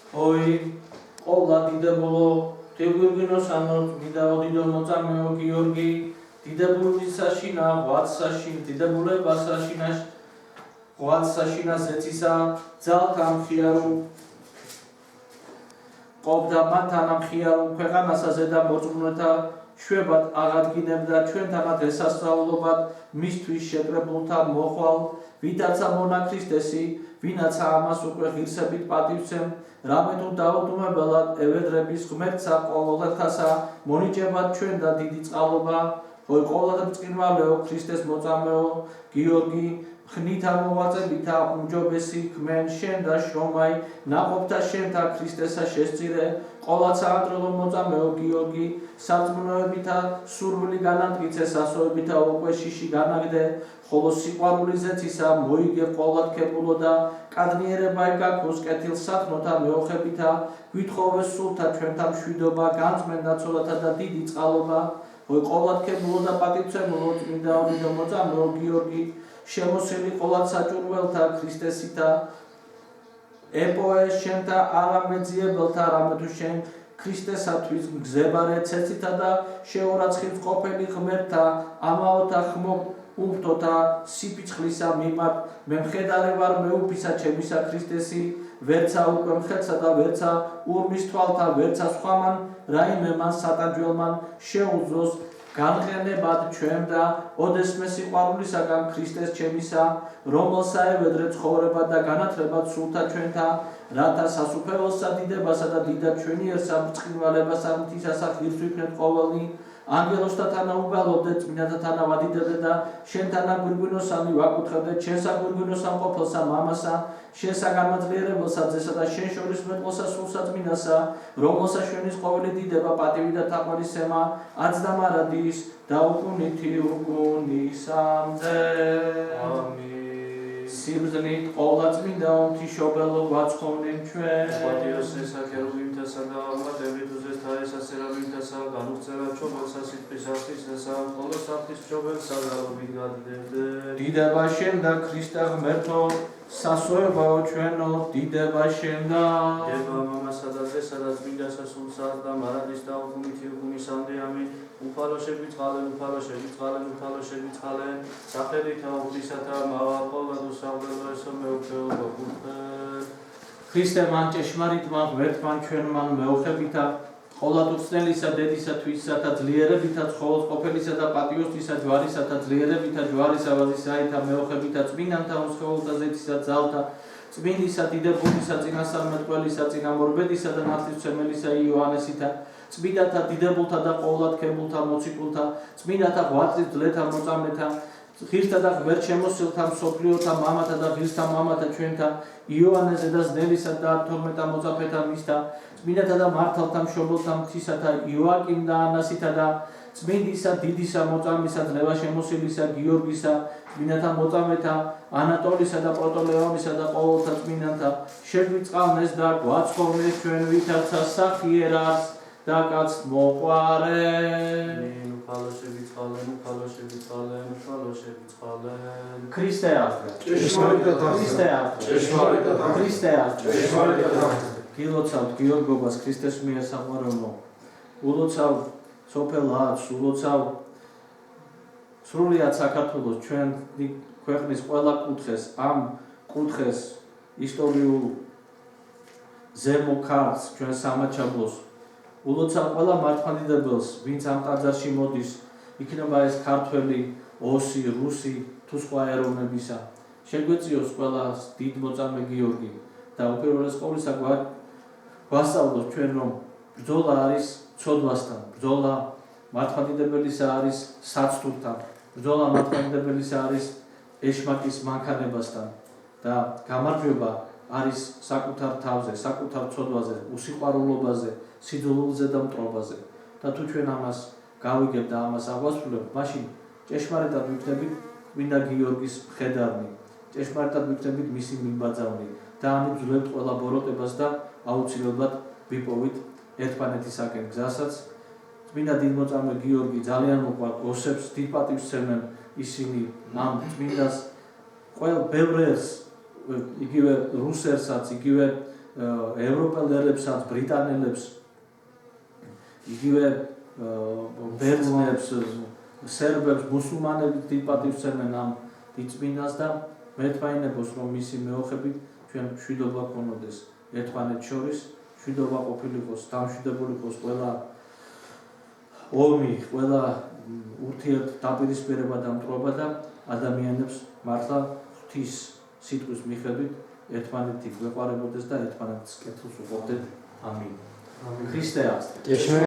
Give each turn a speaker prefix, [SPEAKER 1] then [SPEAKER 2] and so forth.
[SPEAKER 1] Oi, qola დიდებულო, თეგვირგინოს ანოთ, მიდაოდიდო მოწამეო გიორგი, დიდებულისაშინა, ღვაწსაშინ, დიდებულებასაშინა, ღვაწსაშინა ზეცისა, ძალთა მხიარო, ყოფდა მათანა მხიარო, ქვეყანასა ზედა მოწმუნეთა შვებად აღადგინებდა ჩვენთანად ესასწავლობად მისთვის შეკრებულთა მოხვალ, ვიდაცა მონა ქრისტესი, ვინაცა ამას უკვე ღირსებით პატივცემ, რამე თუ დაუდუმებელად ევედრების ღმერთსა ყოველთასა მონიჭებად ჩვენ და დიდი წყალობა, oi ყოველად ბრწყინვალეო ქრისტეს მოწამეო გიორგი, ხნითა მოღვაწებითა უმჯობესი ქმენ შენ და შრომაი, ნაყოფთა შენთა ქრისტესა შესწირე, ყოვლად საადრელო მოწამეო გიორგი, სარწმუნოებითა სურვილი განამტკიცე, სასოებითა უკვე შიში განაგდე, ხოლო სიყვარული ზეცისა მოიგე ყოვლად ქებულო და კადნიერება ეკაქოს კეთილსათნოთა მეოხებითა, გვითხოვე სულთა ჩვენთა მშვიდობა, განწმენდა ცოლათა და დიდი წყალობა, oi ყოვლად ქებულო და პატივცემულო წმინდა ოდიდო მოწამეო გიორგი, შემოსილი ყოვლად საჭურველთა ქრისტესითა, ეპოე შენთა არამეძიებელთა რამე თუ შენ ქრისტესათვის მგზებარე ცეცითა და შეურაცხილ ყოფილი ღმერთთა ამაოთა ხმო უბთოთა სიფიცხლისა მიმართ მე მხედარე ვარ მეუფისა ჩემისა ქრისტესი, ვერცა უკვე მხედსა და ვერცა ურმის თვალთა, ვერცა სხვამან რაიმე მან სატანჯველმან შეუძლოს განყენებად ჩვენ და ოდესმე სიყვარულისაგან ქრისტეს ჩემისა, რომელსა ევედრე ცხოვრება და განათლება სულთა ჩვენთა, რათა სასუფეველსა დიდებასა და დიდად ჩვენი ერთსა ბრწყინვალებასა მთისასა ღირს ვიქნეთ ყოველნი, ანგელოსთა თანა უგალობდე, წმინდათა თანა ვადიდებდე და შენ თანა გვირგვინოსანი ვაკუთხებდე, ჩვენსა გვირგვინოსან ყოფილსა მამასა, შენსა განმაძლიერებელსა ძესა და შენ შორის მეტყოლსა სულსა წმინდასა, რომელსა შვენის ყოველი დიდება, პატივი და თაყვანისცემა, აცდა მარადის და უკუნითი უკუნისამდე. ამინ. სიბრძნით ყოვლა წმინდა ღვთისმშობელო გვაცხოვნენ ჩვენ.
[SPEAKER 2] პატიოს ესაქერუბიმთასა და აღმატებით უზესთა ესასერაბიმთასა, განუღწევა ჩობელსა სიტყვის აღთისესა, ხოლო სახთის ჩობელსა გალობით გადიდებდე.
[SPEAKER 1] დიდება შენ და ქრისტე ღმერთო, სასოებაო ჩვენო, დიდება შენ და
[SPEAKER 2] დება მამასა და ძესა და წმინდასა სულსა და მარადის და უკუნითი უკუნისამდე. ამინ. უფალოშები წყალენ, უფალოშები წყალენ, უფალოშები წყალენ, სახელითა ღვთისათა მავალ ყოვლად უსაუბრელო ესო მეუფეო გოგულხენ.
[SPEAKER 1] ქრისტე მან ჭეშმარიტმა ღმერთმან ჩვენმან მეოხებითა, ყოვლად უხსნელისა დედისა თვისათა ძლიერებითა, ცხოველს ყოფილისა და პატიოსთვისა ჯვარისათა ძლიერებითა, ჯვარისა ვაზისაითა მეოხებითა, წმინდანთა უმსხეულთა ზეთისა ძალთა, წმინდისა დიდებულისა წინასწარმეტყველისა, წინამორბედისა და ნათლისმცემელისა იოანესითა, წმინდათა დიდებულთა და ყოვლად ქებულთა მოციქულთა, წმინდათა ღვაწლის ძლეთა მოწამეთა, ღირსთა და ღმერთ შემოსილთა მსოფლიოთა მამათა და ღირსთა მამათა ჩვენთა, იოანესზე და ზნელისა და 12 მოწაფეთა მისთა, წმინდათა და მართალთა მშობელთა მთისათა, იოაკიმ და ანასითა და წმინდისა, დიდისა, მოწამისა, ძლევაშემოსილისა, გიორგისა, წმინდათა მოწამეთა, ანატოლისა და პროტოლეონისა და ყოველთა წმინდანთა შეგვიწყალნეს და გვაცხოვნეს ჩვენ ვითარცა სახიერას და კაც მოყვარე. ქრისტე აღდგა. ქრისტე აღდგა. გილოცავთ გიორგობას ქრისტეს მიერ საყვარელო. ულოცავ სოფელ ლაჩს, ულოცავ სრულიად საქართველოს ჩვენ ქვეყნის ყველა კუთხეს, ამ კუთხეს ისტორიულ ზემო ქართლს, ჩვენ სამაჩაბლოს. ულოცავ ყველა მართლმადიდებელს, ვინც ამ ტაძარში მოდის, იქნება ეს ქართველი, ოსი, რუსი, თუ სხვა ეროვნებისა. შეგვეციოს ყველას დიდ მოწამე გიორგი და უპირველეს ყოვლისა გვასწავლოს ჩვენ რომ ბრძოლა არის ცოდვასთან, ბრძოლა მართლმადიდებელისა არის საცდურთან, ბრძოლა მართლმადიდებელისა არის ეშმაკის მანქანებასთან და გამარჯვება არის საკუთარ თავზე, საკუთარ ცოდვაზე, უსიყვარულობაზე, სიძულვილზე და მტრობაზე. და თუ ჩვენ ამას გავიგებთ და ამას აღვასრულებთ, მაშინ ჭეშმარიტად ვიქნებით წმინდა გიორგის მხედარნი, ჭეშმარიტად ვიქნებით მისი მიმბაძავნი და ამით ვძლევთ ყველა ბოროტებას და აუცილებლად ვიპოვით ერთმანეთისაკენ გზასაც. წმინდა დიდმოწამე გიორგი ძალიან უყვართ ოსებს, დიდ პატივს სცემენ ისინი ამ წმინდას ყველ ბევრ ერს, იგივე რუსერსაც, იგივე ევროპელ ერებსაც, ბრიტანელებს, იგივე ბერძნებს, სერბებს, მუსულმანებს დიდ პატივს სცემენ ამ დიდ წმინდას და მეთვალინებოს რომ მისი მეოხებით ჩვენ მშვიდობა გქონოდეს ერთმანეთს შორის, მშვიდობა ყოფილიყოს, დამშვიდებული იყოს ყველა ომი, ყველა ურთიერთდაპირისპირება და მტრობა და ადამიანებს მართლა ღვთის სიტყვის მიხედვით ერთმანეთი გვეყარებოდეს და ერთმანეთის კეთილს უყობდეთ. ამინ. ქრისტე აღსდგა.